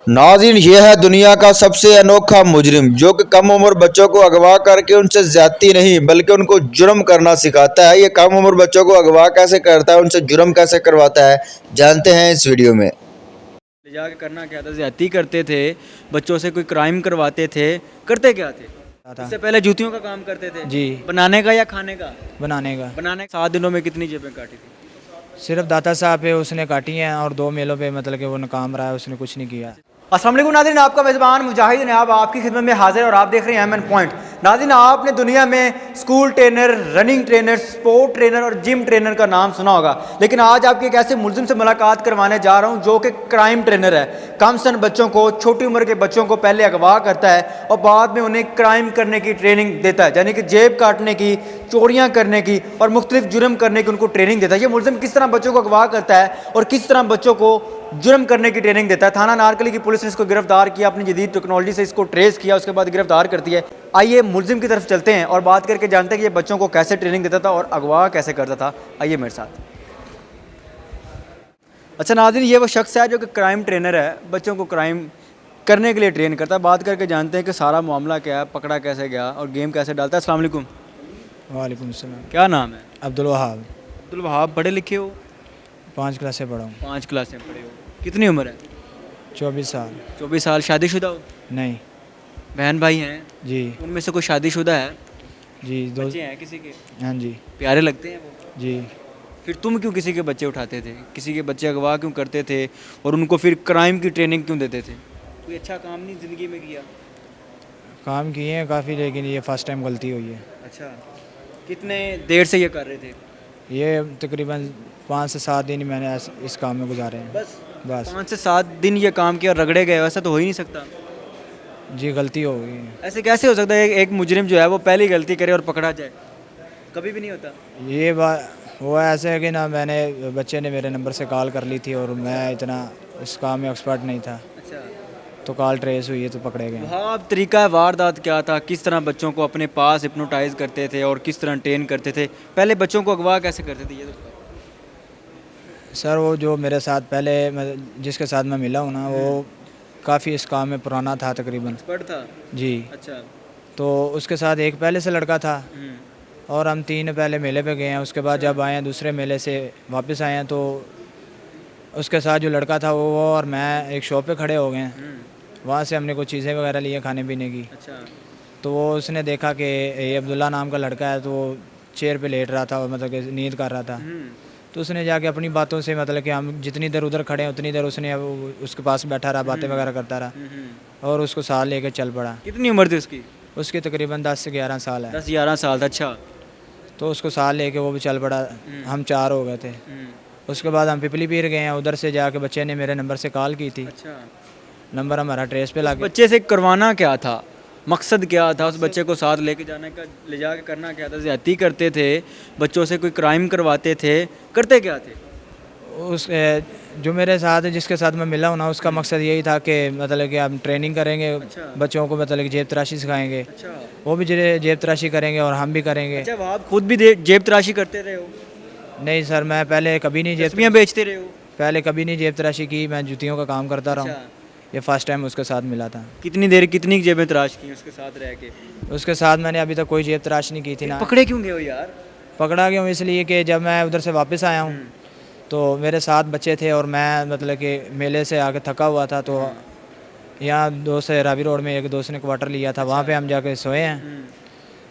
नाज़रीन, ये है दुनिया का सबसे अनोखा मुजरिम जो कि कम उम्र बच्चों को अगवा करके उनसे ज्यादती नहीं बल्कि उनको जुर्म करना सिखाता है। ये कम उम्र बच्चों को अगवा कैसे करता है, उनसे जुर्म कैसे करवाता है, जानते हैं इस वीडियो में। ले जाके करना क्या था, ज्यादती करते थे, बच्चों से कोई क्राइम करवाते थे, करते क्या थे? था। इससे पहले जूतियों का काम करते थे। जी। बनाने का या खाने का? बनाने का। बनाने 7 दिनों में कितनी जेबें काटी थी? सिर्फ दाता साहब पे उसने काटी हैं और 2 मेलों पे मतलब कि वो नाकाम रहा है, उसने कुछ नहीं किया। अस्सलाम वालेकुम नाज़रीन, आपका मेज़बान मुजाहिद नयाब आपकी खिदमत में हाजिर और आप देख रहे हैं एमएन पॉइंट। नाज़रीन, आपने दुनिया में school trainer, running trainer, sport trainer और जिम ट्रेनर का नाम सुना होगा, लेकिन आज आपके एक ऐसे मुलजिम से मुलाकात करवाने जा रहा हूं जो कि क्राइम ट्रेनर है। कम सन बच्चों को, छोटी उम्र के बच्चों को पहले अगवा करता है और बाद में उन्हें क्राइम करने की ट्रेनिंग देता है, यानी कि जेब काटने की, चोरियाँ करने की और मुख्तलिफ जुर्म करने की उनको ट्रेनिंग देता है। ये मुलजिम किस तरह बच्चों को अगवा करता है और किस तरह बच्चों को जुर्म करने की ट्रेनिंग देता है। थाना नारकली की पुलिस ने इसको गिरफ्तार किया, अपनी जदीद टेक्नोलॉजी से इसको ट्रेस किया, उसके बाद गिरफ्तार करती है। आइए मुलजिम की तरफ चलते हैं और बात करके जानते हैं कि ये बच्चों को कैसे ट्रेनिंग देता था और अगवा कैसे करता था। आइए मेरे साथ। अच्छा नाज़रीन, ये वो शख्स है जो कि क्राइम ट्रेनर है, बच्चों को क्राइम करने के लिए ट्रेन करता है। बात करके जानते हैं कि सारा मामला क्या है, पकड़ा कैसे गया और गेम कैसे डालता है। अस्सलाम वालेकुम। वालेकुम सलाम। क्या नाम है? अब्दुल वहाब। अब्दुल वहाब। पढ़े लिखे हो? 5 क्लास से पढ़ा हूँ। 5 क्लास में पढ़े हो। कितनी उम्र है? 24 साल। 24 साल। शादीशुदा हो? नहीं। बहन भाई हैं? जी। उनमें से कोई शादीशुदा है? जी। 2। बच्चे हैं किसी के? हाँ जी। प्यारे लगते हैं वो? जी। फिर तुम क्यों किसी के बच्चे उठाते थे, किसी के बच्चे अगवा क्यों करते थे और उनको फिर क्राइम की ट्रेनिंग क्यों देते थे? कोई अच्छा काम नहीं ज़िंदगी में किया? काम किए हैं काफ़ी, लेकिन ये फर्स्ट टाइम गलती हुई है। अच्छा, कितने देर से ये कर रहे थे? ये तकरीबन 5 से 7 दिन मैंने इस काम में गुजारे हैं। बस बस। 5 से 7 दिन ये काम किया और रगड़े गए? ऐसा तो हो ही नहीं सकता। जी, गलती हो गई। ऐसे कैसे हो सकता है एक मुजरिम जो है वो पहली गलती करे और पकड़ा जाए? कभी भी नहीं होता। ये बात वो ऐसे है कि ना, मैंने बच्चे ने मेरे नंबर से कॉल कर ली थी और मैं इतना इस काम में एक्सपर्ट नहीं था, अच्छा, तो कॉल ट्रेस हुई है तो पकड़े गए। हाँ, अब तरीका वारदात क्या था, किस तरह बच्चों को अपने पास हिप्नोटाइज करते थे और किस तरह ट्रेन करते थे, पहले बच्चों को अगवा कैसे करते थे ये तो बताओ। सर, वो जो मेरे साथ पहले जिसके साथ मैं मिला हूँ ना, वो काफ़ी इस काम में पुराना था तकरीबन। एक्सपर्ट था? जी। अच्छा। तो उसके साथ एक पहले से लड़का था हम्म। और हम 3 पहले मेले पे गए हैं। उसके बाद जब आए हैं दूसरे मेले से वापस आए हैं, तो उसके साथ जो लड़का था वो और मैं एक शॉप पे खड़े हो गए हैं। वहाँ से हमने कुछ चीज़ें वगैरह ली हैं खाने पीने की। अच्छा। तो वो उसने देखा कि ये अब्दुल्ला नाम का लड़का है, तो वो चेयर पे लेट रहा था और मतलब कि नींद कर रहा था। तो उसने जाके अपनी बातों से, मतलब कि हम जितनी देर उधर खड़े हैं उतनी देर उसने उसके पास बैठा रहा, बातें वगैरह करता रहा और उसको साथ लेके चल पड़ा। कितनी उम्र थी उसकी? उसकी तकरीबन 10 से 11 साल है। 10-11 साल था। अच्छा। तो उसको साथ लेके वो भी चल पड़ा। हम 4 हो गए थे। उसके बाद हम पिपली पीर गए हैं। उधर से जाके बच्चे ने मेरे नंबर से कॉल की थी। अच्छा। नंबर हमारा ट्रेस पे लग गया। बच्चे से करवाना क्या था, मकसद क्या था उस बच्चे को साथ लेके जाने का, ले जाके करना क्या था? ज्यादती करते थे, बच्चों से कोई क्राइम करवाते थे, करते क्या थे? उस जो मेरे साथ जिसके साथ मैं मिला हूँ ना, उसका मकसद यही था कि मतलब कि हम ट्रेनिंग करेंगे। अच्छा। बच्चों को मतलब कि जेब तराशी सिखाएंगे। अच्छा। वो भी जेब तराशी करेंगे और हम भी करेंगे। अच्छा, आप खुद भी जेब तराशी करते रहे हो? नहीं सर, मैं पहले कभी नहीं तस्वीरें बेचते रहे हो? पहले कभी नहीं जेब तराशी की। मैं जूतियों का काम करता रहा हूँ। अच्छा। ये फर्स्ट टाइम उसके साथ मिला था। कितनी देर, कितनी जेबें तराश की उसके साथ रह के? उसके साथ मैंने अभी तक कोई जेब तराश नहीं की थी ना। पकड़े क्यों गए हो यार? पकड़ा गया हूँ इसलिए कि जब मैं उधर से वापस आया हूँ तो मेरे साथ बच्चे थे और मैं मतलब कि मेले से आके थका हुआ था, तो यहाँ दोस्त रावी रोड में एक दोस्त ने क्वार्टर लिया था, वहाँ पे हम जाके सोए हैं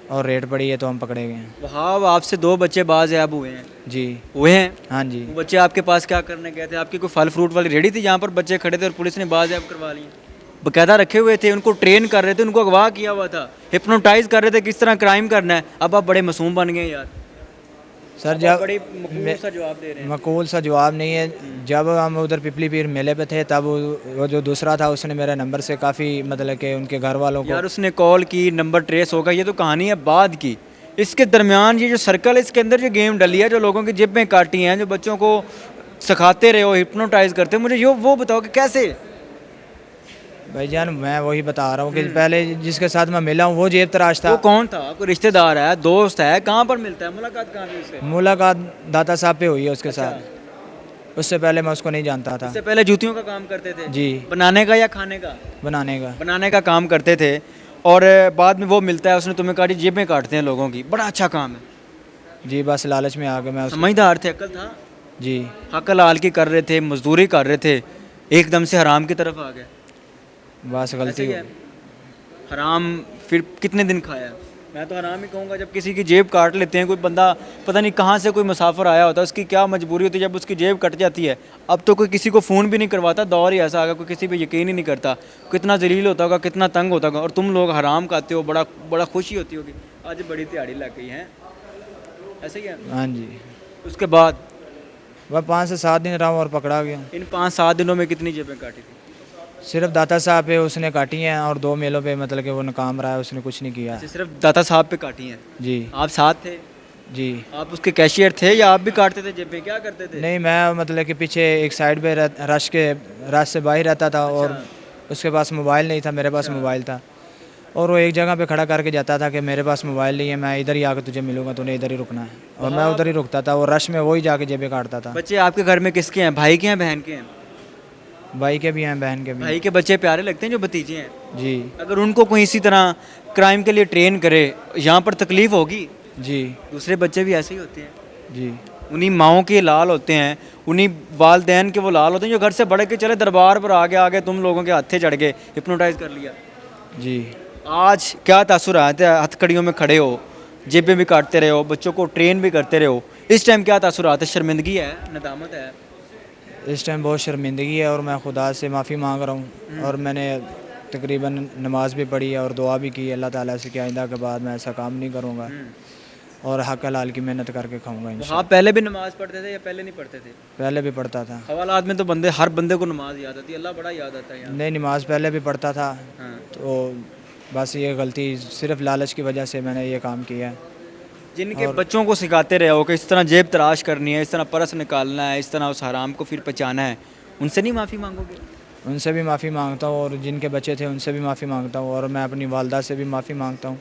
और रेड पड़ी है तो हम पकड़े गए हैं। वहाँ आपसे 2 बच्चे बाज़याब हुए हैं? जी। हुए हैं? हाँ जी। वो बच्चे आपके पास क्या करने गए थे? आपकी कोई फल फ्रूट वाली रेडी थी जहाँ पर बच्चे खड़े थे और पुलिस ने बाज़याब करवा लिए? बकायदा रखे हुए थे, उनको ट्रेन कर रहे थे, उनको अगवा किया हुआ था, हिप्नोटाइज कर रहे थे किस तरह क्राइम करना है। अब आप बड़े मासूम बन गए यार। सर, अब जब आप बड़े मकबूल सा जवाब दे रहे हैं। मकबूल सा जवाब नहीं है। जब हम उधर पिपली पीर मेले पे थे तब वो जो दूसरा था उसने मेरे नंबर से काफ़ी मतलब कि उनके घर वालों को यार उसने कॉल की, नंबर ट्रेस होगा, ये तो कहानी है बाद की। इसके दरमियान ये जो सर्कल है, इसके अंदर जो गेम डली है, जो लोगों की जेबें काटी हैं, जो बच्चों को सिखाते रहे हो, हिप्नोटाइज करते हो, मुझे यो वो बताओ कि कैसे? भाईजान, मैं वही बता रहा हूँ कि पहले जिसके साथ मैं मिला हूँ वो जेब तराश था। वो कौन था? कोई रिश्तेदार है, दोस्त है? कहाँ पर मिलता है, मुलाकात कहाँ हुई उससे? मुलाकात दाता साहब पे हुई है उसके अच्छा। साथ। उससे पहले मैं उसको नहीं जानता था। इससे पहले जूतियों का काम करते थे? जी, बनाने का या खाने का? बनाने का। बनाने का काम करते थे और बाद में वो मिलता है, उसने तुम्हें कहा जी जेबें काटते हैं लोगों की, बड़ा अच्छा काम है। जी, बस लालच में आके मैं उसको। समझदार थे, अक्ल था, जी, हक हलाल की कर रहे थे, मजदूरी कर रहे थे, एकदम से हराम की तरफ आ गए। बस ऐसे गलती ही हो है। गई। हराम फिर कितने दिन खाया? मैं तो हराम ही कहूँगा, जब किसी की जेब काट लेते हैं, कोई बंदा पता नहीं कहाँ से कोई मुसाफिर आया होता है, उसकी क्या मजबूरी होती है जब उसकी जेब कट जाती है। अब तो कोई किसी को फ़ोन भी नहीं करवाता, दौर ही ऐसा आ गया, कोई किसी पे यकीन ही नहीं करता। कितना जलील होता होगा, कितना तंग होता होगा, और तुम लोग हराम खाते हो, बड़ा बड़ा खुशी होती होगी आज बड़ी दिहाड़ी लग गई है। ऐसे ही है। हाँ जी, उसके बाद वह 5 से 7 दिन रहा और पकड़ा गया। इन 5-7 दिनों में कितनी जेबें काटी थी? सिर्फ दाता साहब पे उसने काटी हैं और 2 मेलों पे मतलब कि वो नाकाम रहा है, उसने कुछ नहीं किया। अच्छा, सिर्फ दाता साहब पे काटी हैं? जी, आप साथ थे? जी। आप उसके कैशियर थे या आप भी काटते थे जेबें, क्या करते थे? नहीं, मैं मतलब कि पीछे एक साइड पे रश से बाहर रहता था और उसके पास मोबाइल नहीं था, मेरे पास मोबाइल था। और वो एक जगह पे खड़ा करके जाता था कि मेरे पास मोबाइल नहीं है, मैं इधर ही आकर तुझे मिलूंगा, तूने इधर ही रुकना है। और मैं उधर ही रुकता था, और रश में वही जाके जेबें काटता था। बच्चे आपके घर में किसके हैं, भाई के हैं बहन के हैं? भाई के भी हैं, बहन के भी हैं। भाई के बच्चे प्यारे लगते हैं जो भतीजे हैं? जी, अगर उनको कोई इसी तरह क्राइम के लिए ट्रेन करे, यहाँ पर तकलीफ होगी? जी, दूसरे बच्चे भी ऐसे ही होते हैं, जी, उन्हीं माओं के लाल होते हैं, उन्हीं वालदैन के वो लाल होते हैं जो घर से बढ़ के चले दरबार पर आगे आगे तुम लोगों के हाथे चढ़ गए, हिप्नोटाइज कर लिया। जी। आज क्या तासुर आते हैं, हथकड़ियों में खड़े हो, जेबें भी काटते रहे हो, बच्चों को ट्रेन भी करते रहे हो, इस टाइम क्या तासुर आते हैं? शर्मिंदगी है, नदामत है? इस टाइम बहुत शर्मिंदगी है और मैं खुदा से माफ़ी मांग रहा हूँ। और मैंने तकरीबन नमाज भी पढ़ी है और दुआ भी की है अल्लाह ताला से कि आइंदा के बाद मैं ऐसा काम नहीं करूँगा और हक हलाल की मेहनत करके खाऊंगा इंशाल्लाह। आप पहले भी नमाज पढ़ते थे या पहले नहीं पढ़ते थे? पहले भी पढ़ता था। हवालात में तो बंदे, हर बंदे को नमाज याद आती है, अल्लाह बड़ा याद आता है यहाँ। नहीं, नमाज पहले भी पढ़ता था, हाँ। तो बस ये गलती सिर्फ लालच की वजह से मैंने ये काम किया है। जिनके बच्चों को सिखाते रहे हो कि इस तरह जेब तराश करनी है, इस तरह परस निकालना है, इस तरह उस हराम को फिर पचाना है, उनसे नहीं माफ़ी मांगोगे? उनसे भी माफ़ी मांगता हूँ और जिनके बच्चे थे उनसे भी माफ़ी मांगता हूँ और मैं अपनी वालदा से भी माफ़ी मांगता हूँ।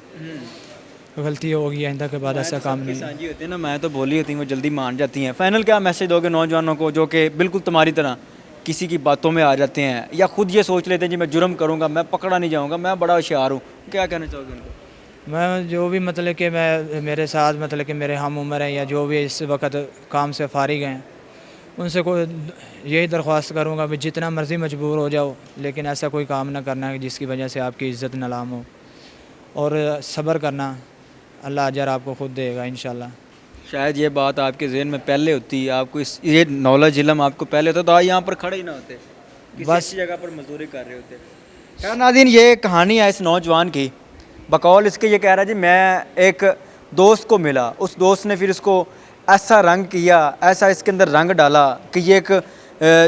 गलती होगी, आइंदा के बाद ऐसा काम नहीं। साझी होती है ना, मैं तो बोली होती हूँ, वो जल्दी मान जाती हैं। फाइनल क्या मैसेज दोगे नौजवानों को जो कि बिल्कुल तुम्हारी तरह किसी की बातों में आ जाते हैं या खुद ये सोच लेते हैं जी मैं जुर्म करूँगा, मैं पकड़ा नहीं जाऊँगा, मैं बड़ा होशियार हूँ, क्या कहना चाहोगे उनको? मैं जो भी मतलब कि मैं मेरे साथ मतलब कि मेरे हम उम्र हैं या जो भी इस वक्त काम से फारिग हैं, उनसे कोई यही दरख्वास्त करूँगा कि जितना मर्ज़ी मजबूर हो जाओ, लेकिन ऐसा कोई काम ना करना है जिसकी वजह से आपकी इज़्ज़त नीलाम हो, और सब्र करना, अल्लाह अजर आपको खुद देगा इंशाल्लाह। शायद ये बात आपके जहन में पहले होती, आपको इस ये नॉलेज इल्म आपको पहले होता तो आज यहाँ पर खड़े ही ना होते, किसी बस। अच्छी जगह पर मजदूरी कर रहे होते। क्या नाज़रीन, ये कहानी है इस नौजवान की। बकौल इसके ये कह रहा है जी मैं एक दोस्त को मिला, उस दोस्त ने फिर इसको ऐसा रंग किया, ऐसा इसके अंदर रंग डाला कि ये एक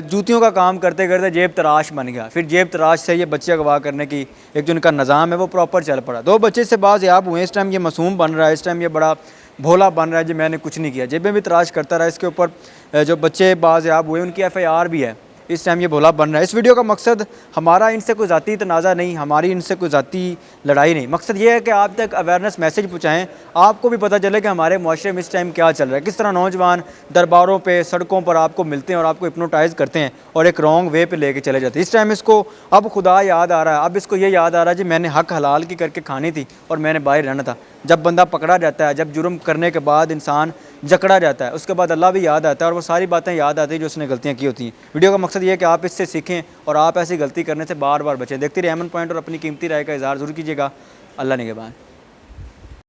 जूतियों का काम करते करते जेब तराश बन गया। फिर जेब तराश से ये बच्चे अगवा करने की एक जो इनका निज़ाम है वो प्रॉपर चल पड़ा। 2 बच्चे से बाज़याब हुए, इस टाइम ये मासूम बन रहा है, इस टाइम ये बड़ा भोला बन रहा है जी मैंने कुछ नहीं किया, जेबें भी तराश करता रहा। इसके ऊपर जो बच्चे बाज़याब हुए उनकी FIR भी है, इस टाइम ये भोला बन रहा है। इस वीडियो का मकसद हमारा इनसे कोई ज़ाती तनाज़ा नहीं, हमारी इनसे कोई ज़ाती लड़ाई नहीं, मकसद ये है कि आप तक अवेयरनेस मैसेज पहुँचाएँ, आपको भी पता चले कि हमारे मुआशरे में इस टाइम क्या चल रहा है, किस तरह नौजवान दरबारों पे सड़कों पर आपको मिलते हैं और आपको हिप्नोटाइज़ करते हैं और एक रॉन्ग वे पे लेके चले जाते हैं। इस टाइम इसको अब खुदा याद आ रहा है, अब इसको ये याद आ रहा है जी मैंने हक हलाल की करके खानी थी और मैंने बाहर रहना था। जब बंदा पकड़ा जाता है, जब जुर्म करने के बाद इंसान जकड़ा जाता है, उसके बाद अल्लाह भी याद आता है और वो सारी बातें याद आती हैं जो उसने गलतियाँ की होती हैं। वीडियो का मकसद ये है कि आप इससे सीखें और आप ऐसी गलती करने से बार बार बचें। देखते रहिए एमन पॉइंट और अपनी कीमती राय का इज़हार ज़रूर कीजिएगा। अल्लाह निगहबान।